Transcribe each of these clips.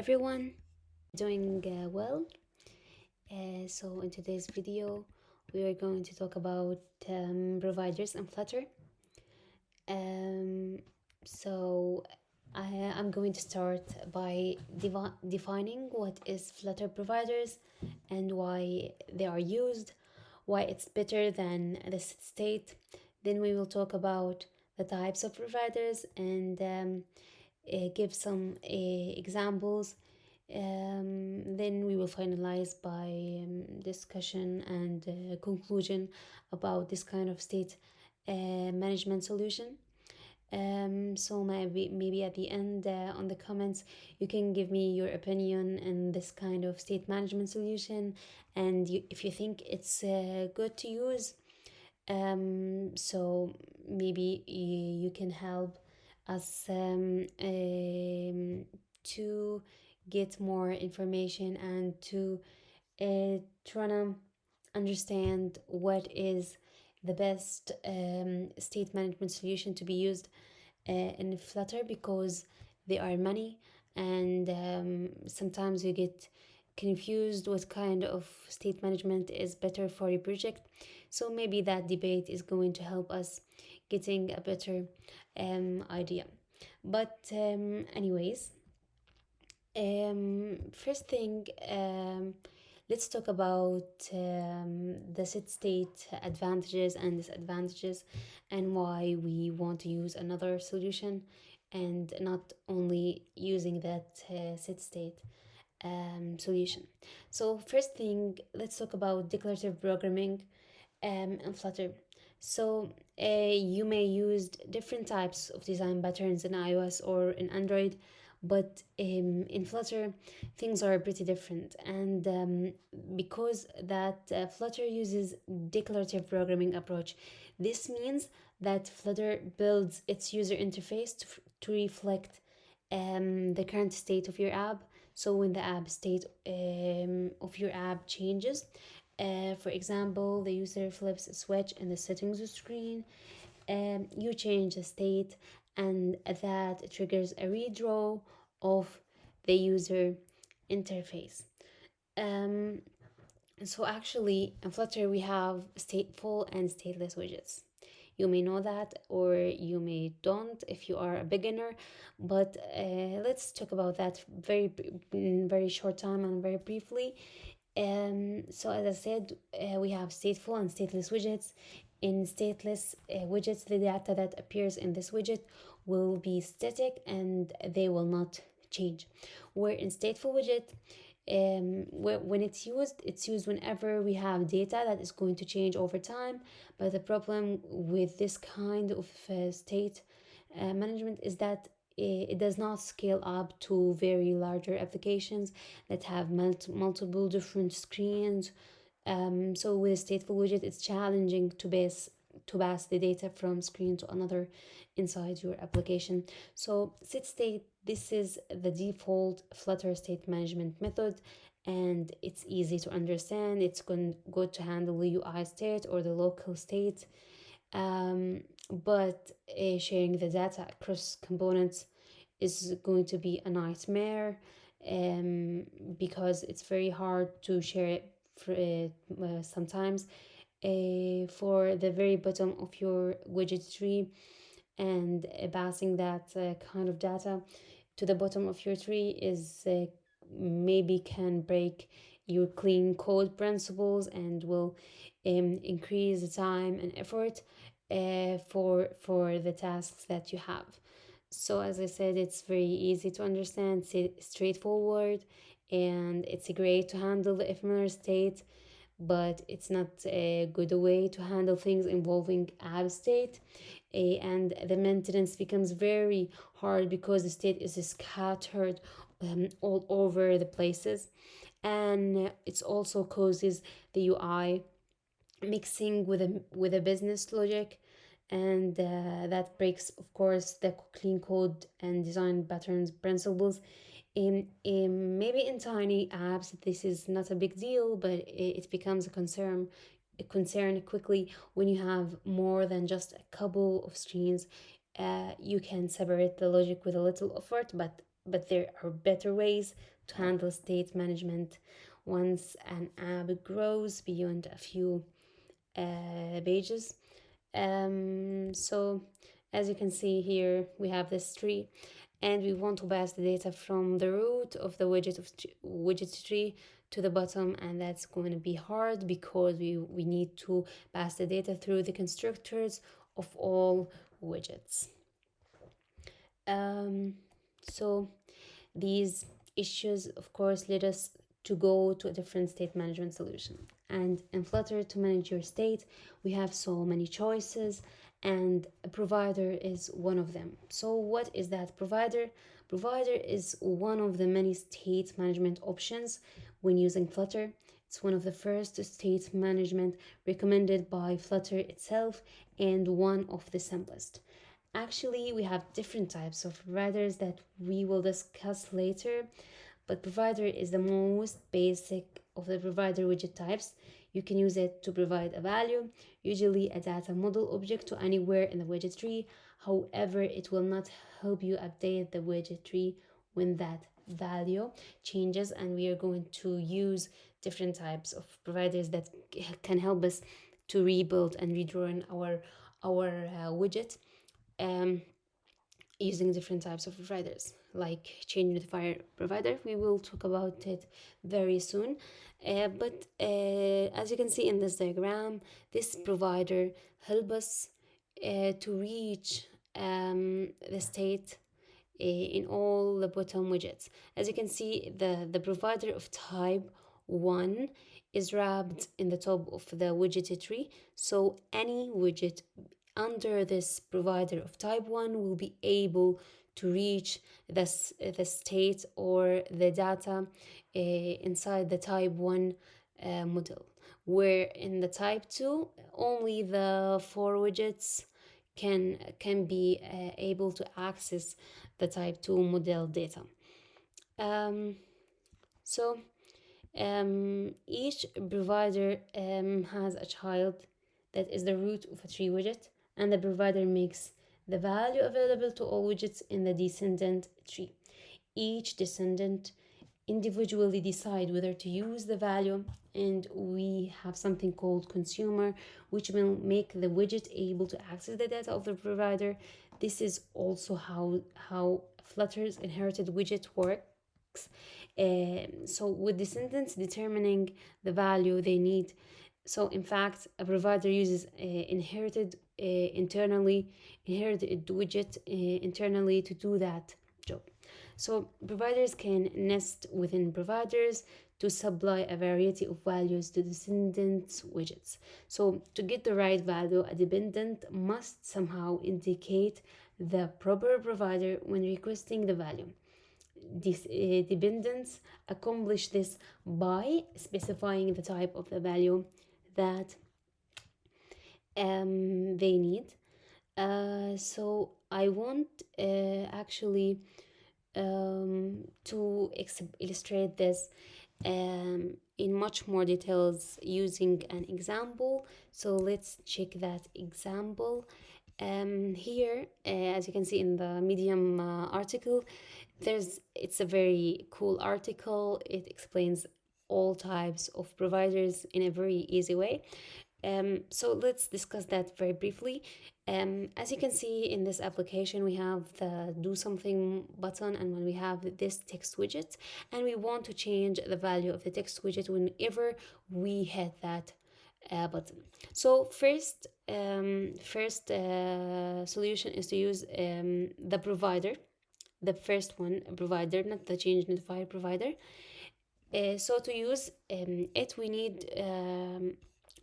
everyone, doing well. So in today's video, we are going to talk about providers and Flutter. Um, so I'm going to start by defining what is Flutter providers and why they are used, why it's better than the state. Then we will talk about the types of providers and give some examples. Then we will finalize by discussion and conclusion about this kind of state management solution. So maybe at the end on the comments you can give me your opinion in this kind of state management solution, and if you think it's good to use. So maybe you can help us to get more information and to try to understand what is the best state management solution to be used in Flutter, because there are many, and sometimes you get confused what kind of state management is better for your project. So maybe that debate is going to help us getting a better idea. But anyways, first thing, let's talk about the set state advantages and disadvantages, and why we want to use another solution and not only using that set state solution. So first thing, let's talk about declarative programming and Flutter. So you may use different types of design patterns in iOS or in Android, but in Flutter things are pretty different. And because that Flutter uses declarative programming approach, this means that Flutter builds its user interface to reflect the current state of your app. So when the app state of your app changes, for example, the user flips a switch in the settings screen, you change the state, and that triggers a redraw of the user interface. Um, so actually, in Flutter, we have stateful and stateless widgets. You may know that, or you may don't if you are a beginner, but let's talk about that in very short time and very briefly. So as I said, we have stateful and stateless widgets. In stateless widgets, the data that appears in this widget will be static and they will not change. Where in stateful widget, when it's used whenever we have data that is going to change over time. But the problem with this kind of state management is that it does not scale up to very larger applications that have multiple different screens. So with a stateful widget, it's challenging to pass the data from screen to another inside your application. So set state, this is the default Flutter state management method, and it's easy to understand. It's good to handle the UI state or the local state, but sharing the data across components is going to be a nightmare, because it's very hard to share it sometimes for the very bottom of your widget tree, and passing that kind of data to the bottom of your tree is maybe can break your clean code principles and will increase the time and effort for the tasks that you have. So as I said, it's very easy to understand, straightforward, and it's great to handle the ephemeral state, but it's not a good way to handle things involving app state. And the maintenance becomes very hard because the state is scattered all over the places, and it also causes the UI mixing with a business logic, and that breaks, of course, the clean code and design patterns principles. Maybe in tiny apps this is not a big deal, but it becomes a concern quickly when you have more than just a couple of screens. You can separate the logic with a little effort, but but there are better ways to handle state management once an app grows beyond a few pages. So as you can see here, we have this tree, and we want to pass the data from the root of the widget tree to the bottom, and that's going to be hard because we need to pass the data through the constructors of all widgets. Um, so these issues, of course, led us to go to a different state management solution. And in Flutter, to manage your state, we have so many choices, and a provider is one of them. So, what is that provider? Provider is one of the many state management options when using Flutter. It's one of the first state management recommended by Flutter itself and one of the simplest. Actually, we have different types of providers that we will discuss later, but provider is the most basic of the provider widget types. You can use it to provide a value, usually a data model object, to anywhere in the widget tree. However, it will not help you update the widget tree when that value changes, and we are going to use different types of providers that can help us to rebuild and redraw our widget um, using different types of providers like change notifier provider. We will talk about it very soon. But as you can see in this diagram, this provider help us to reach the state in all the bottom widgets. As you can see, the provider of type 1 is wrapped in the top of the widget tree, so any widget under this provider of type 1 will be able to reach the state or the data inside the type 1 model, where in the type 2 only the 4 widgets can be able to access the type 2 model data. Um, so each provider has a child that is the root of a tree widget, and the provider makes the value available to all widgets in the descendant tree. Each descendant individually decide whether to use the value, and we have something called consumer, which will make the widget able to access the data of the provider. This is also how Flutter's inherited widget works. So with descendants determining the value they need. So in fact, a provider uses inherited widget internally to do that job. So providers can nest within providers to supply a variety of values to descendants widgets. So to get the right value, a dependent must somehow indicate the proper provider when requesting the value. These dependents accomplish this by specifying the type of the value that they need. So I want actually to illustrate this in much more details using an example. So let's check that example. Here, as you can see in the Medium article, it's a very cool article. It explains all types of providers in a very easy way. So let's discuss that very briefly. As you can see in this application, we have the do something button, and when we have this text widget, and we want to change the value of the text widget whenever we hit that button. So first solution is to use the provider, the first one provider, not the change notifier provider. So to use it, we need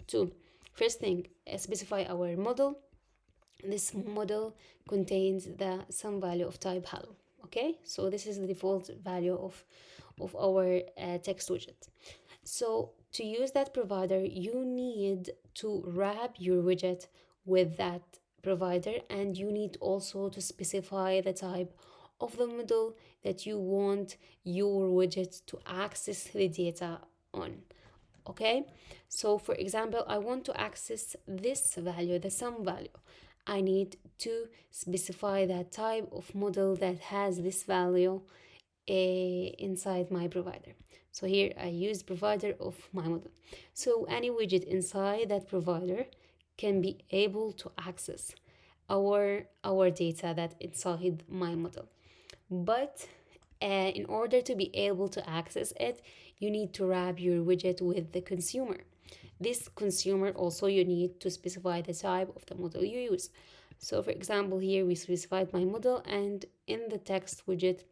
to first thing specify our model. This model contains the some value of type hello. Okay, so this is the default value of our text widget. So to use that provider, you need to wrap your widget with that provider, and you need also to specify the type of the model that you want your widget to access the data on. Okay, so for example, I want to access this value, the sum value. I need to specify that type of model that has this value inside my provider. So here I use provider of my model. So any widget inside that provider can be able to access our data that inside my model. But in order to be able to access it, you need to wrap your widget with the consumer. This consumer also, you need to specify the type of the model you use. So for example, here we specified my model, and in the text widget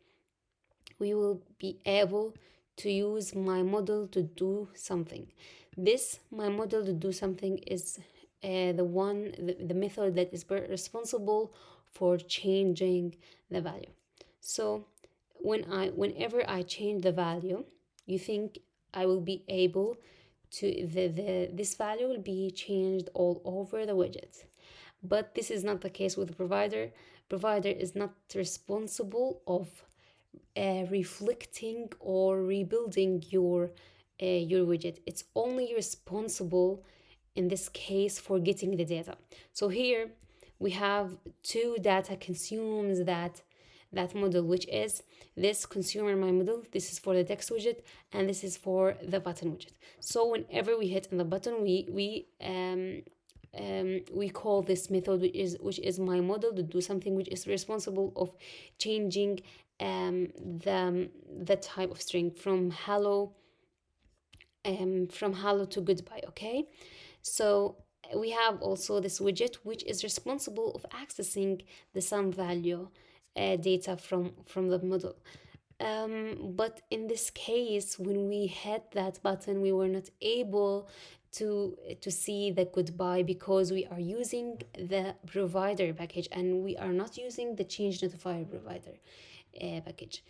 we will be able to use my model to do something. This my model to do something is the method that is responsible for changing the value. So whenever I change the value, you think I will be able to this value will be changed all over the widget. But this is not the case with the provider. Provider is not responsible of reflecting or rebuilding your widget. It's only responsible in this case for getting the data. So here we have two data consumes that model, which is this consumer my model. This is for the text widget, and this is for the button widget. So whenever we hit on the button, we call this method, which is my model, to do something which is responsible of changing the type of string from hello to goodbye. Okay, so we have also this widget which is responsible of accessing the sum value data from the model. But in this case, when we hit that button, we were not able to see the goodbye because we are using the provider package and we are not using the change notifier provider package.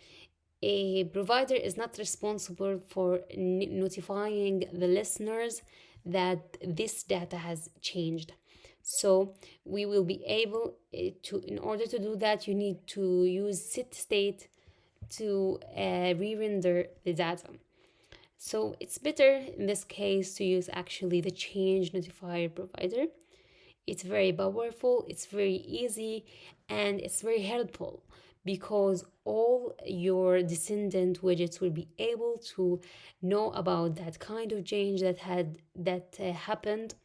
A provider is not responsible for notifying the listeners that this data has changed. So we will be able to, in order to do that, you need to use set state to re-render the data. So it's better in this case to use actually the change notifier provider. It's very powerful, it's very easy, and it's very helpful because all your descendant widgets will be able to know about that kind of change that happened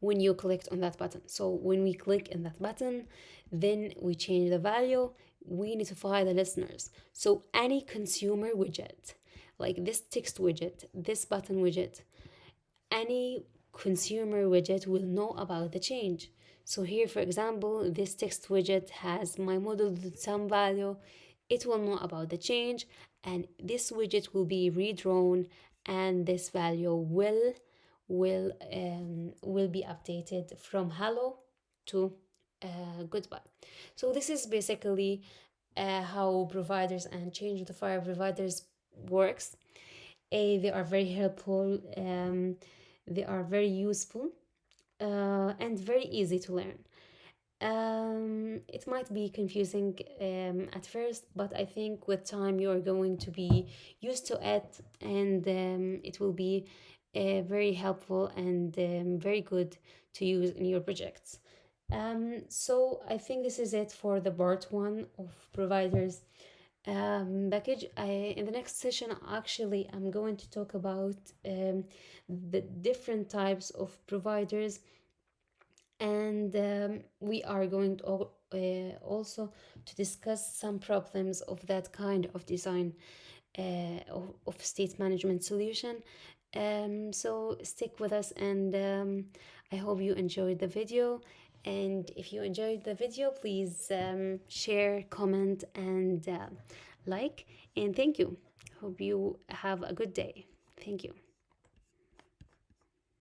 when you clicked on that button. So when we click on that button, then we change the value, we notify the listeners. So any consumer widget, like this text widget, this button widget, any consumer widget will know about the change. So here, for example, this text widget has my model with some value. It will know about the change, and this widget will be redrawn, and this value will be updated from hello to goodbye. So this is basically how providers and change notifier providers works. They are very helpful. They are very useful and very easy to learn. It might be confusing at first, but I think with time you are going to be used to it, and it will be very helpful and very good to use in your projects. So I think this is it for the part one of providers package. In the next session, actually, I'm going to talk about the different types of providers, and we are going to also to discuss some problems of that kind of design of state management solution. So stick with us, and I hope you enjoyed the video. And if you enjoyed the video, please share, comment, and like. And thank you. Hope you have a good day. Thank you.